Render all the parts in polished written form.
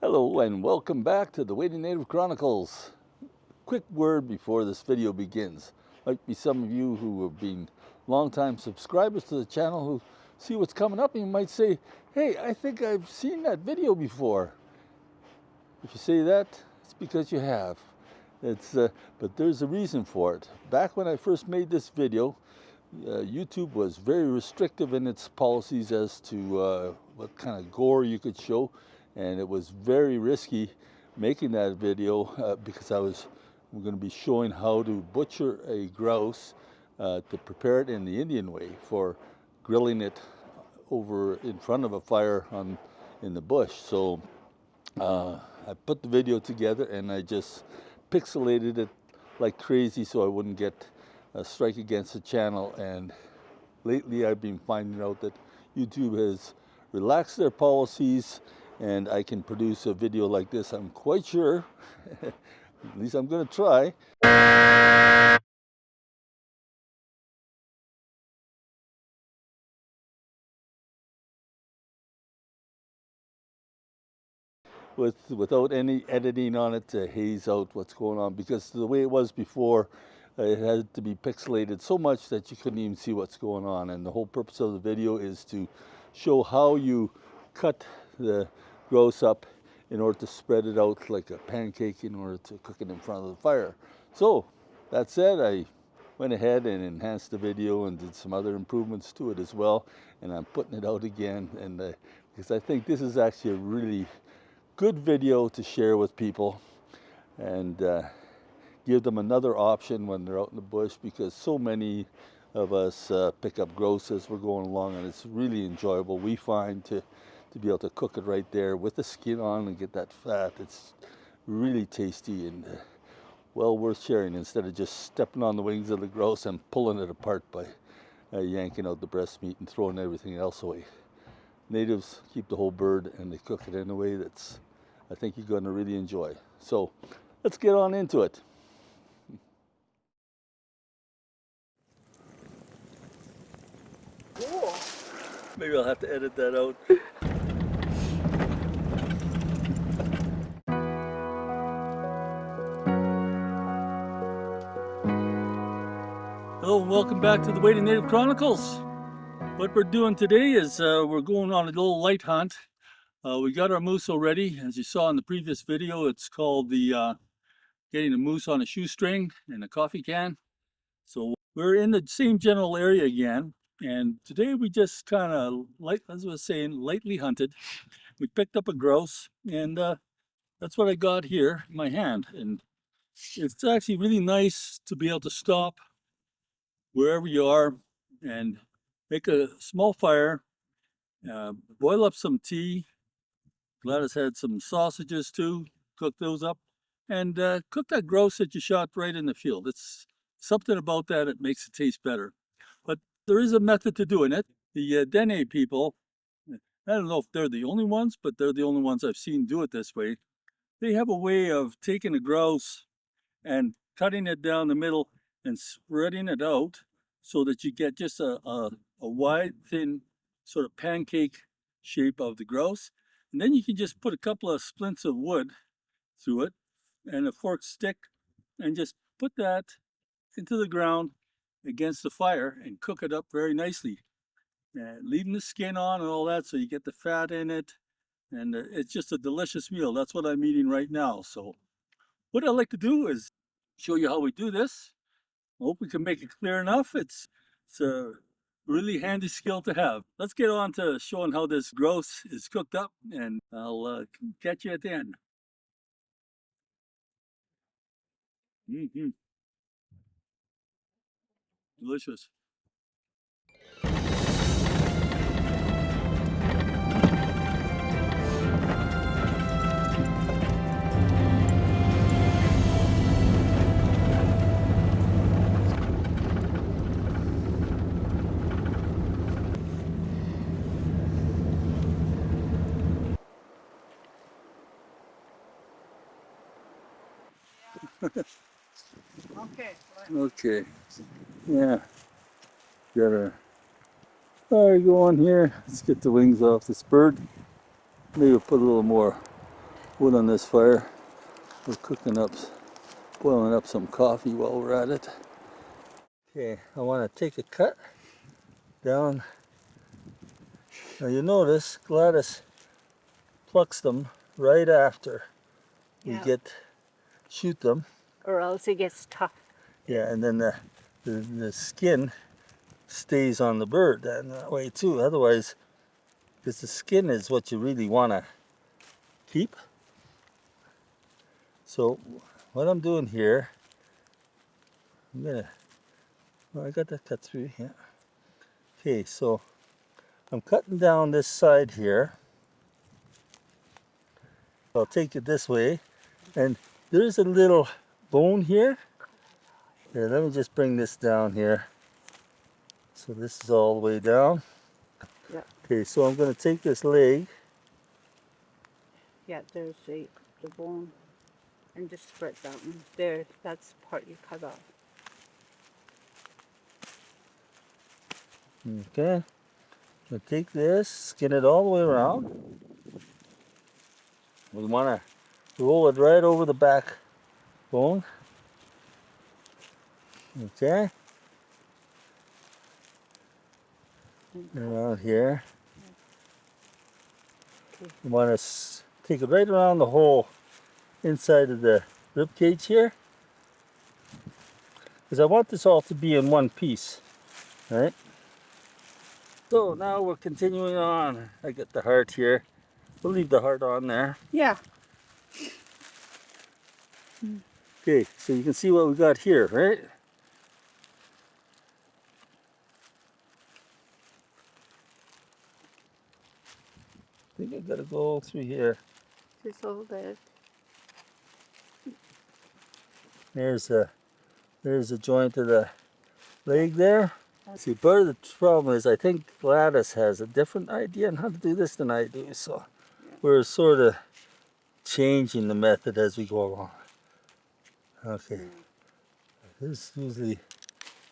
Hello and welcome back to the Waiting Native Chronicles. Quick word before this video begins. Might be some of you who have been long-time subscribers to the channel who see what's coming up and you might say, hey, I think I've seen that video before. If you say that, it's because you have. But there's a reason for it. Back when I first made this video, YouTube was very restrictive in its policies as to what kind of gore you could show, and it was very risky making that video because we're going to be showing how to butcher a grouse to prepare it in the Indian way for grilling it over in front of a fire in the bush. So I put the video together and I just pixelated it like crazy so I wouldn't get a strike against the channel. And lately I've been finding out that YouTube has relaxed their policies and I can produce a video like this. I'm quite sure, at least I'm going to try. Without any editing on it to haze out what's going on, because the way it was before, it had to be pixelated so much that you couldn't even see what's going on. And the whole purpose of the video is to show how you cut the grouse up in order to spread it out like a pancake in order to cook it in front of the fire. So that said, I went ahead and enhanced the video and did some other improvements to it as well, and I'm putting it out again, and because I think this is actually a really good video to share with people and give them another option when they're out in the bush, because so many of us pick up grouse as we're going along, and it's really enjoyable, we find, to be able to cook it right there with the skin on and get that fat. It's really tasty and well worth sharing, instead of just stepping on the wings of the grouse and pulling it apart by yanking out the breast meat and throwing everything else away. Natives keep the whole bird and they cook it in a way that's, I think, you're going to really enjoy. So let's get on into it. Cool. Maybe I'll have to edit that out. Hello and welcome back to the Waiting Native Chronicles. What we're doing today is we're going on a little light hunt. We got our moose already. As you saw in the previous video, it's called the getting a moose on a shoestring and a coffee can. So we're in the same general area again, and today we just kind of, like as I was saying, lightly hunted. We picked up a grouse, and that's what I got here in my hand. And it's actually really nice to be able to stop wherever you are and make a small fire, boil up some tea. Gladys had some sausages too, cook those up, and cook that grouse that you shot right in the field. It's something about that, it makes it taste better. But there is a method to doing it. The Dene people, I don't know if they're the only ones, but they're the only ones I've seen do it this way. They have a way of taking a grouse and cutting it down the middle and spreading it out so that you get just a wide, thin sort of pancake shape of the grouse. And then you can just put a couple of splints of wood through it and a forked stick and just put that into the ground against the fire and cook it up very nicely, leaving the skin on and all that so you get the fat in it, and it's just a delicious meal. That's what I'm eating right now. So what I like to do is show you how we do this. I hope we can make it clear enough. It's a really handy skill to have. Let's get on to showing how this grouse is cooked up, and I'll catch you at the end. Delicious. Okay. Okay. Yeah. Got our fire going here. Let's get the wings off this bird. Maybe we'll put a little more wood on this fire. We're cooking up, boiling up some coffee while we're at it. Okay, I want to take a cut down. Now you notice Gladys plucks them right after we shoot them. Or else it gets tough. Yeah, and then the skin stays on the bird that way too. Otherwise, because the skin is what you really want to keep. So what I'm doing here, I got that cut through, yeah. Okay, so I'm cutting down this side here. I'll take it this way, and there's a little bone here. Here, let me just bring this down here. So this is all the way down. Yeah. Okay, so I'm going to take this leg. Yeah, there's the bone. And just spread that one. There, that's the part you cut off. Okay, so take this, skin it all the way around. We want to roll it right over the back bone. Okay. Around here. Okay. You want to take it right around the whole inside of the rib cage here. Because I want this all to be in one piece. Right? So now we're continuing on. I got the heart here. We'll leave the heart on there. Yeah. Okay, so you can see what we got here, right? I think I gotta go through here. Just a little bit. There's a joint of the leg there. See, part of the problem is I think Gladys has a different idea on how to do this than I do, so we're sort of changing the method as we go along. Okay, this is usually,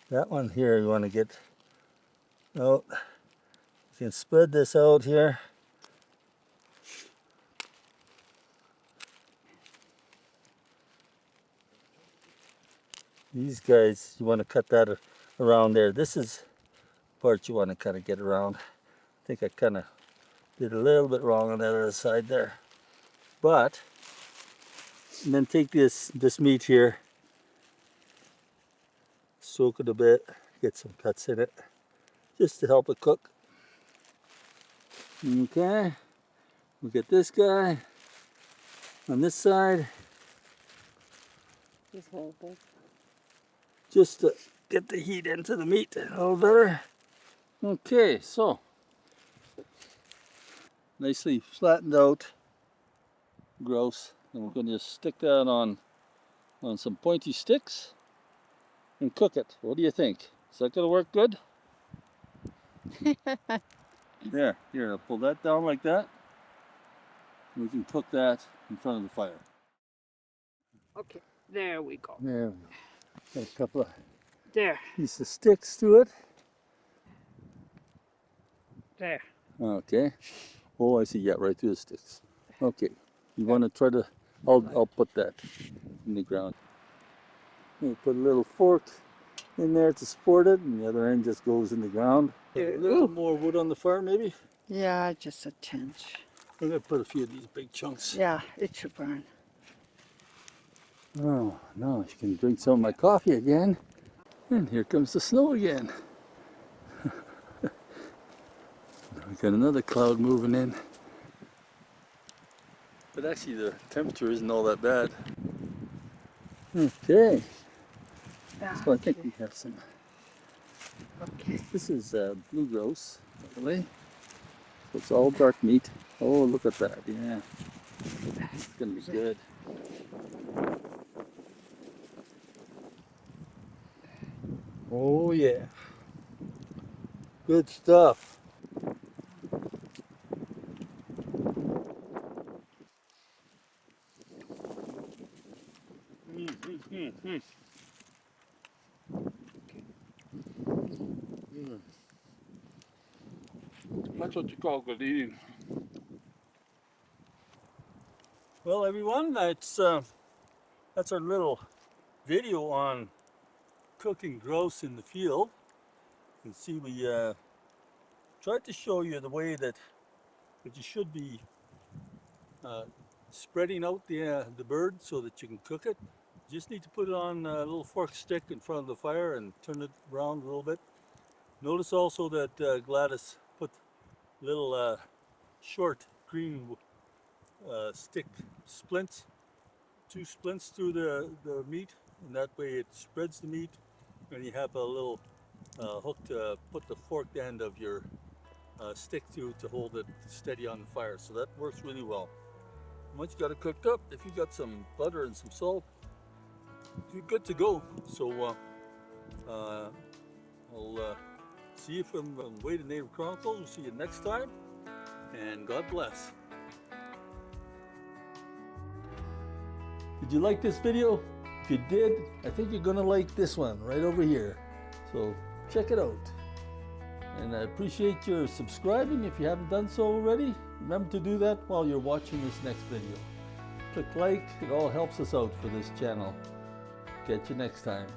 that one here you want to get out. You can spread this out here. These guys, you want to cut that around there. This is the part you want to kind of get around. I think I kind of did a little bit wrong on that other side there. But, and then take this meat here, soak it a bit, get some cuts in it, just to help it cook. Okay, we get this guy on this side. Just a little bit. Just to get the heat into the meat a little better. Okay, so nicely flattened out grouse, and we're going to just stick that on some pointy sticks and cook it. What do you think? Is that going to work good? There, here, I'll pull that down like that. We can cook that in front of the fire. Okay, there we go. There we go. Got a couple of pieces of sticks to it. There. Okay. Oh, I see. Yeah, right through the sticks. Okay. You want to try to? I'll put that in the ground. You put a little fork in there to support it, and the other end just goes in the ground. A little more wood on the fire, maybe. Yeah, just a tinge. I'm gonna put a few of these big chunks. Yeah, it should burn. Oh no! You can drink some of my coffee again. And here comes the snow again. We got another cloud moving in. But actually the temperature isn't all that bad. Okay. Yeah. So I think we have some. Okay. This is blue grouse, by the way. So it's all dark meat. Oh, look at that. Yeah. It's going to be good. Oh, yeah. Good stuff. That's what you call good eating. Well, everyone, that's our little video on cooking grouse in the field. You can see we tried to show you the way that you should be spreading out the bird so that you can cook it. You just need to put it on a little fork stick in front of the fire and turn it around a little bit. Notice also that Gladys put little short green stick splints, 2 splints through the meat, and that way it spreads the meat, and you have a little hook to put the forked end of your stick through to hold it steady on the fire. So that works really well. Once you got it cooked up, if you got some butter and some salt, you're good to go. So I'll see you from Way to Native Chronicles. We'll see you next time, and God bless. Did you like this video? If you did, I think you're gonna like this one right over here. So check it out. And I appreciate your subscribing if you haven't done so already. Remember to do that while you're watching this next video. Click like, it all helps us out for this channel. Catch you next time.